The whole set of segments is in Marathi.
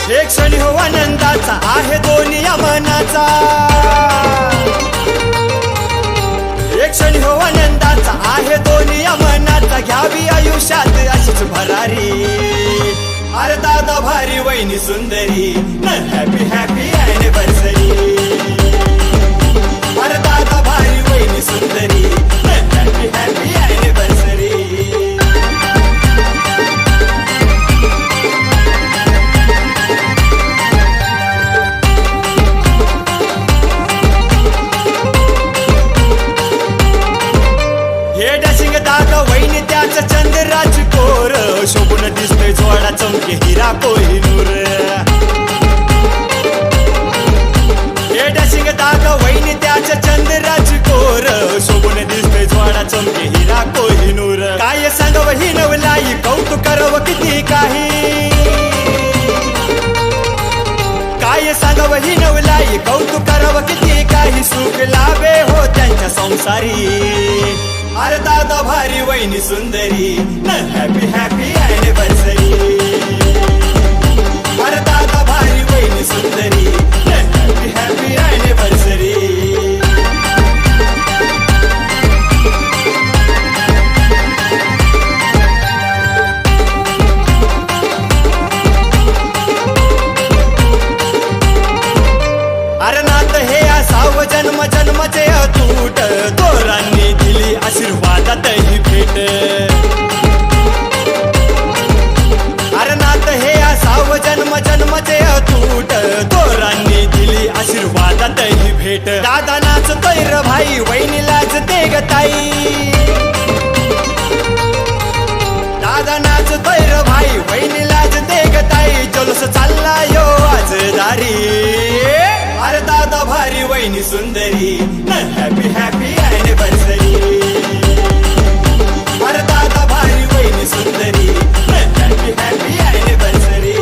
एक क्षण हो आनंदाचा आहे दोन्ही मनाचा, एक क्षण हो आनंदाचा आहे दोन्ही मनाचा, घ्यावी आयुष्यात अशीच भरारी। अरे दादा भारी वहिनी सुंदरी, हॅपी हॅपी ॲनिव्हर्सरी। अरे दादा भारी वहिनी सुंदरी, हॅपी हॅपी ॲनिव्हर्सरी। हे डॅशिंग दादा वहिनी त्याच चंद्राची कोर, शोभून दिसतोय जोडा चमके हिरा कोहिनूर। हे डॅशिंग दादा वहिनी त्याच चंद्राची कोर, शोभून दिसतोय जोडा चमके हिरा कोहिनूर। काय सांगव ही नवलाई, कौतुक करावं किती काही, काय सांगव ही नवलाई, कौतुक करावं किती काही, सुख लाभे हो त्यांच्या संसारी। अरे दादा भारी वहिनी सुंदरी, हॅपी हॅपी ॲनिव्हर्सरी। अरे दादा भारी वहिनी सुंदरी, हॅपी हॅपी ॲनिव्हर्सरी। अरे नात हे असावं जन्म जन्मचे अतूट, थोरांनी दिली आशीर्वादात ही भेट। अरे नात हे असावं जन्म जन्मचे अतूट, थोरांनी दिली आशीर्वादात ही भेट। दादा नाचतोय र भाई, वहिनी लाजते ग ताई, दादा नाचतोय र भाई, वहिनी लाजते ग ताई, जलूस चालला यो आज दारी। अरे दादा भारी वहिनी सुंदरी, हॅपी हॅपी ॲनिव्हर्सरी। अरे दादा भारी वहिनी सुंदरी, हॅपी हॅपी ॲनिव्हर्सरी।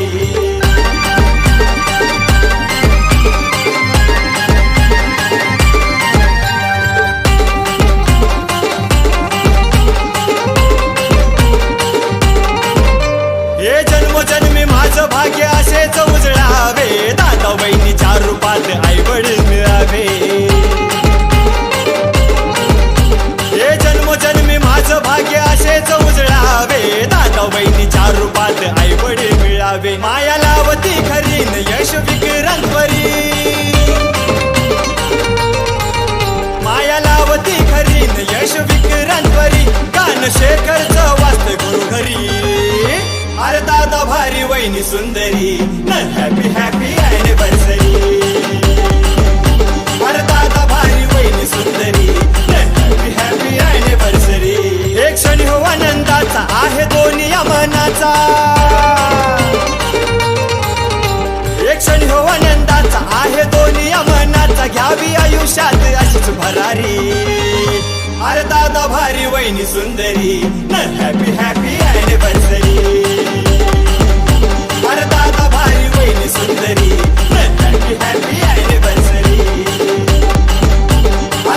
हे जन्मोजन्मी माझं भाग्य असेच उजळावे, दादा वहिनीच्या रूपात आई वडील मिळावे। हे जन्मोजन्मी माझं भाग्य असेच उजळावे, दादा वहिनीच्या रूपात आई वडील मिळावे। माया लावती खरीन यश विक्रांतवरी, माया लावती खरीन यश विक्रांतवरी, कानशेखरचं वाचतं गुरु घरी। अरे दादा भारी वहिनी सुंदरी, हॅपी हॅपी ॲनिव्हर्सरी। अरे दादा भारी वहिनी सुंदरी, हॅपी हॅपी ॲनिव्हर्सरी। एक क्षण हो आनंदाचा आहे दोन्ही मनाचा, एक क्षण हो आनंदाचा आहे दोन्ही मनाचा, घ्यावी आयुष्यात अशीच भरारी। अरे दादा भारी वहिनी सुंदरी, हॅपी हॅपी